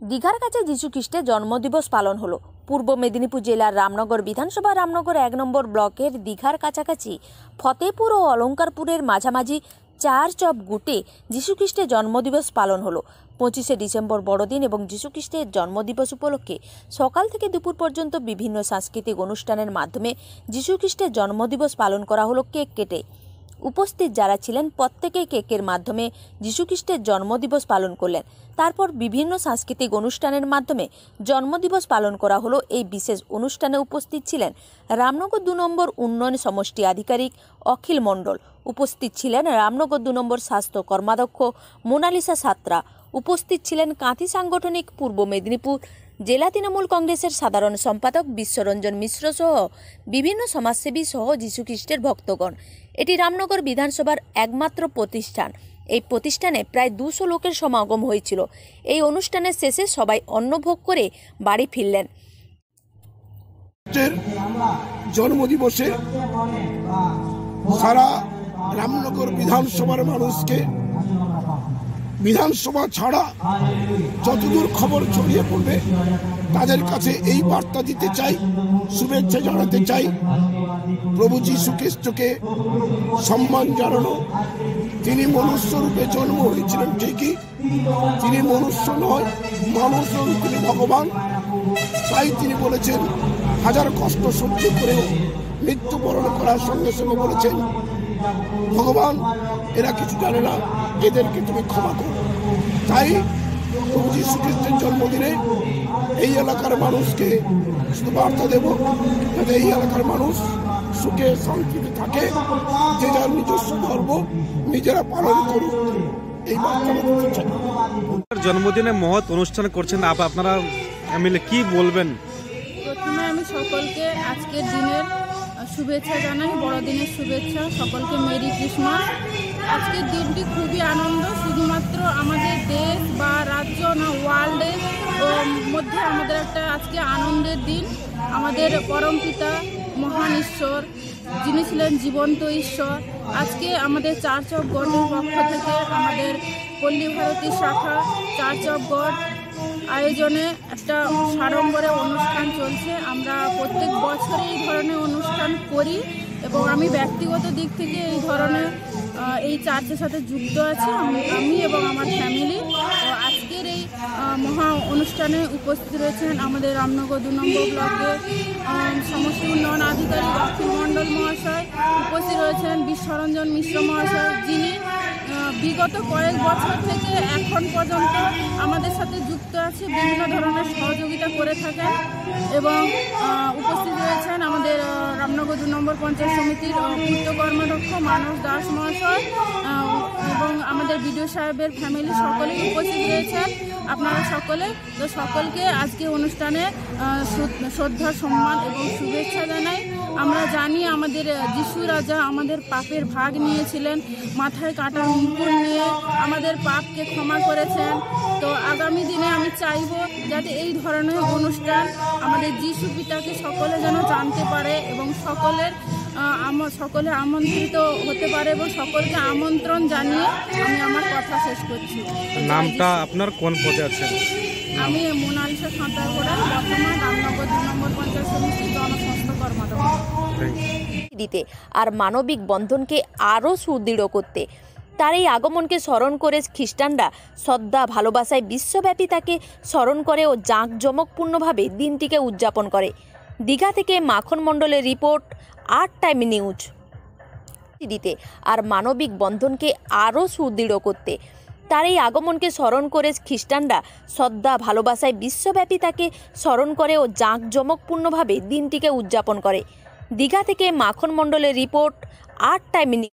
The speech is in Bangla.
দীঘার কাছে যীশু খ্রিস্টের জন্মদিবস পালন হলো। পূর্ব মেদিনীপুর জেলার রামনগর বিধানসভা রামনগর ১ নম্বর ব্লকের দীঘার কাছাকাছি ফতেপুর ও অলঙ্কারপুরের মাঝামাঝি চার চপ গুটে যীশু খ্রিস্টের জন্মদিবস পালন হলো। ২৫শে ডিসেম্বর বড়দিন এবং যীশু খ্রিস্টের জন্মদিবস উপলক্ষে সকাল থেকে দুপুর পর্যন্ত বিভিন্ন সাংস্কৃতিক অনুষ্ঠানের মাধ্যমে যীশু খ্রিস্টের জন্মদিবস পালন করা হলো কেক কেটে। উপস্থিত যারা ছিলেন প্রত্যেকেই কেকের মাধ্যমে যীশু খ্রিস্টের জন্মদিবস পালন করলেন। তারপর বিভিন্ন সাংস্কৃতিক অনুষ্ঠানের মাধ্যমে জন্মদিবস পালন করা হলো। এই বিশেষ অনুষ্ঠানে উপস্থিত ছিলেন রামনগর ২ নম্বর উন্নয়ন সমষ্টি আধিকারিক অখিল মণ্ডল, উপস্থিত ছিলেন রামনগর ২ নম্বর স্বাস্থ্য কর্মাধ্যক্ষ মোনালিসা সাত্রা, উপস্থিত ছিলেন কাঁথি সাংগঠনিক পূর্ব মেদিনীপুর জেলা তৃণমূল কংগ্রেসের সাধারণ সম্পাদক বিশ্বরঞ্জন মিশ্র সহ বিভিন্ন সমাজসেবী সহ যীশু খ্রিস্টের ভক্তগণ। এটি রামনগর বিধানসভার একমাত্র প্রতিষ্ঠান। এই প্রতিষ্ঠানে প্রায় ২০০ লোকের সমাগম হয়েছিল। এই অনুষ্ঠানের শেষে সবাই অন্নভোগ করে বাড়ি ফিরলেন। জন্মদিবসে সারা রামনগর বিধানসভার মানুষকে বিধানসভা ছাড়া যতদূর খবর ছড়িয়ে পড়বে তাদের কাছে এই বার্তা দিতে চাই, শুভেচ্ছা জানাতে চাই। প্রভু যীশু খ্রিস্টকে সম্মান জানানো। তিনি মনুষ্য রূপে জন্ম হয়েছিলেন ঠিকই, তিনি মনুষ্য নয়, মানুষ রূপে তিনি ভগবান। তাই তিনি বলেছেন হাজার কষ্ট সহ্য করেও মৃত্যুবরণ করার সঙ্গে সঙ্গে বলেছেন, ভগবান এরা কিছু জানে না, এদেরকে তুমি ক্ষমা করো। তাই প্রভু যীশু খ্রিস্টের জন্মদিনে এই এলাকার মানুষকে শুধু বার্তা দেব যাতে এই এলাকার মানুষ সুখে শান্তিতে থাকে, যে যার নিজস্ব ধর্ম নিজেরা পালন করুক, এই বার্তা দিতে চাই। জন্মদিনে মহৎ অনুষ্ঠান করছেন আপনারা মিলে, কি বলবেন? প্রথমে আমি সকলকে আজকের দিনের শুভেচ্ছা জানাই, বড়দিনের শুভেচ্ছা, সকলকে মেরি ক্রিসমাস। আজকের দিনটি খুবই আনন্দ, শুধুমাত্র আমাদের দেশ বা রাজ্য না, ওয়ার্ল্ডের মধ্যে আমাদের একটা আজকে আনন্দের দিন। আমাদের পরমপিতা মহান ঈশ্বর, যিনি ছিলেন জীবন্ত ঈশ্বর, আজকে আমাদের চার চক গড়ের পক্ষ থেকে আমাদের পল্লী ভারতী শাখা চার চক গড় আয়োজনে একটা সাড়ম্বরে অনুষ্ঠান চলছে। আমরা প্রত্যেক বছরে এই ধরনের অনুষ্ঠান করি এবং আমি ব্যক্তিগত দিক থেকে এই ধরনের এই চার্চের সাথে যুক্ত আছি, আমি এবং আমার ফ্যামিলি। তো আজকের এই মহা অনুষ্ঠানে উপস্থিত রয়েছেন আমাদের রামনগর ২ নম্বর ব্লকের সমষ্টি উন্নয়ন আধিকারিক অখিল মণ্ডল মহাশয়, উপস্থিত রয়েছেন বিশ্বরঞ্জন মিশ্র মহাশয়, যিনি বিগত কয়েক বছর থেকে এখন পর্যন্ত আমাদের সাথে যুক্ত আছে, বিভিন্ন ধরনের সহযোগিতা করে থাকেন। এবং উপস্থিত রয়েছেন আমাদের রামনগর ২ নম্বর পঞ্চায়েত সমিতির পূর্ত কর্মাধ্যক্ষ মানস দাস মহাশয় এবং আমাদের বিডিও সাহেবের ফ্যামিলি সকলেই উপস্থিত রয়েছেন। আপনারা সকলকে আজকে অনুষ্ঠানে শ্রদ্ধা, সম্মান এবং শুভেচ্ছা জানাই। আমরা জানি আমাদের যিশু রাজা আমাদের পাপের ভাগ নিয়েছিলেন, মাথায় কাটার মুকুট নিয়ে আমাদের পাপকে ক্ষমা করেছেন। তো আগামী দিনে আমি চাইব যাতে এই ধরনের অনুষ্ঠান আমাদের যিশু পিতাকে সকলে যেন জানতে পারে এবং সকলে আমন্ত্রিত হতে পারে এবং সকলকে আমন্ত্রণ জানিয়ে আমি আমার কথা শেষ করছি। নামটা আপনার, কোন পদে আছেন? আমি মোনালিসা সাঁতরা, বর্তমান রামনগর ২ নম্বর পঞ্চায়েত সমিতির জনস্বাস্থ্য কর্মাধ্যক্ষ। দিতে আর মানবিক বন্ধনকে আরও সুদৃঢ় করতে তার এই আগমনকে স্মরণ করে খ্রিস্টানরা শ্রদ্ধা, ভালোবাসায় বিশ্বব্যাপী তাকে স্মরণ করে ও জাঁকজমকপূর্ণভাবে দিনটিকে উদযাপন করে। দীঘা থেকে মাখন মণ্ডলের রিপোর্ট, আর টাইম নিউজ। দিতে আর মানবিক বন্ধনকে আরও সুদৃঢ় করতে তার এই আগমনকে স্মরণ করে খ্রিস্টানরা শ্রদ্ধা, ভালোবাসায় বিশ্বব্যাপী তাকে স্মরণ করে ও জাঁকজমকপূর্ণভাবে দিনটিকে উদযাপন করে। দীঘা থেকে মাখন মণ্ডলের রিপোর্ট, আর টাইম নিউজ।